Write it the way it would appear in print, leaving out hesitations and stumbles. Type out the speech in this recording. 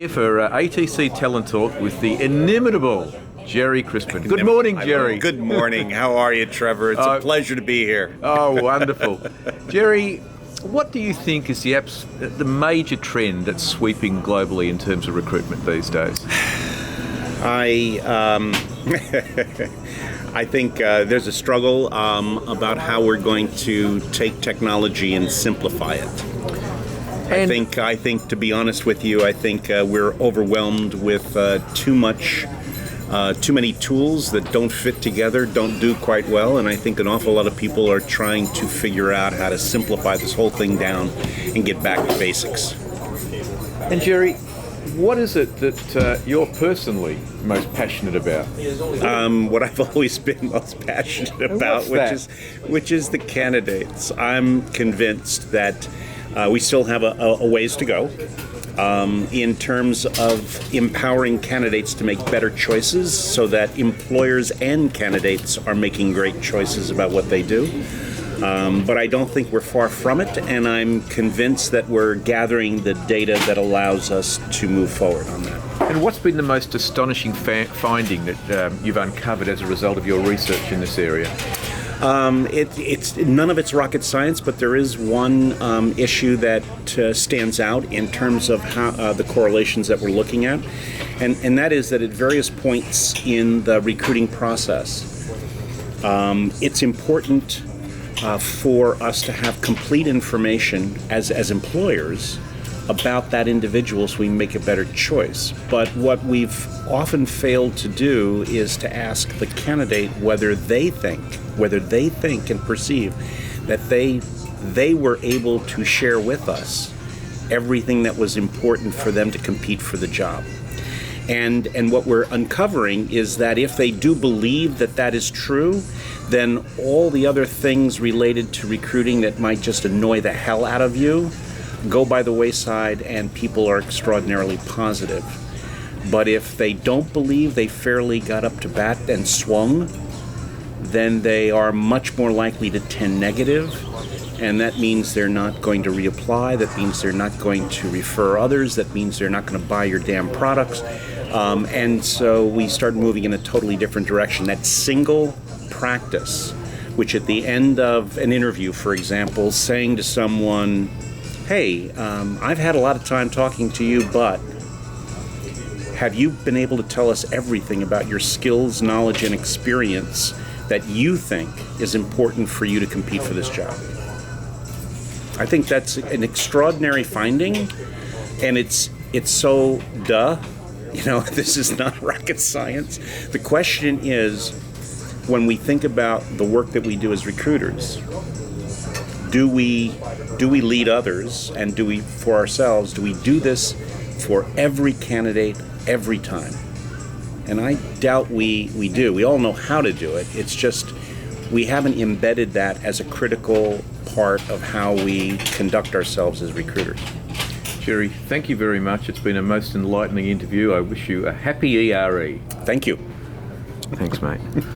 Here for ATC Talent Talk with the inimitable Gerry Crispin. Good morning, Gerry. Good morning. How are you, Trevor? It's a pleasure to be here. Oh, wonderful. Gerry, what do you think is the major trend that's sweeping globally in terms of recruitment these days? I think there's a struggle about how we're going to take technology and simplify it. I think, to be honest with you, I think we're overwhelmed with too many tools that don't fit together, don't do quite well, and I think an awful lot of people are trying to figure out how to simplify this whole thing down and get back to basics. And Gerry, what is it that you're personally most passionate about? What I've always been most passionate about, which is the candidates. I'm convinced that we still have a ways to go in terms of empowering candidates to make better choices so that employers and candidates are making great choices about what they do. But I don't think we're far from it, and I'm convinced that we're gathering the data that allows us to move forward on that. And what's been the most astonishing finding that you've uncovered as a result of your research in this area? It's none of it's rocket science, but there is one issue that stands out in terms of how the correlations that we're looking at, and that is that at various points in the recruiting process, it's important for us to have complete information as employers about that individual so we make a better choice. But what we've often failed to do is to ask the candidate whether they think and perceive that they were able to share with us everything that was important for them to compete for the job. And what we're uncovering is that if they do believe that that is true, then all the other things related to recruiting that might just annoy the hell out of you go by the wayside, and people are extraordinarily positive. But if they don't believe they fairly got up to bat and swung, then they are much more likely to tend negative, and that means they're not going to reapply, that means they're not going to refer others, that means they're not going to buy your damn products. And so we start moving in a totally different direction. That single practice, which at the end of an interview, for example, saying to someone, hey, I've had a lot of time talking to you, but have you been able to tell us everything about your skills, knowledge, and experience that you think is important for you to compete for this job? I think that's an extraordinary finding, and it's so this is not rocket science. The question is, when we think about the work that we do as recruiters, do we lead others, and do we, for ourselves, do we do this for every candidate every time? And I doubt we do. We all know how to do it. It's just we haven't embedded that as a critical part of how we conduct ourselves as recruiters. Gerry, thank you very much. It's been a most enlightening interview. I wish you a happy ERE. Thank you. Thanks, mate.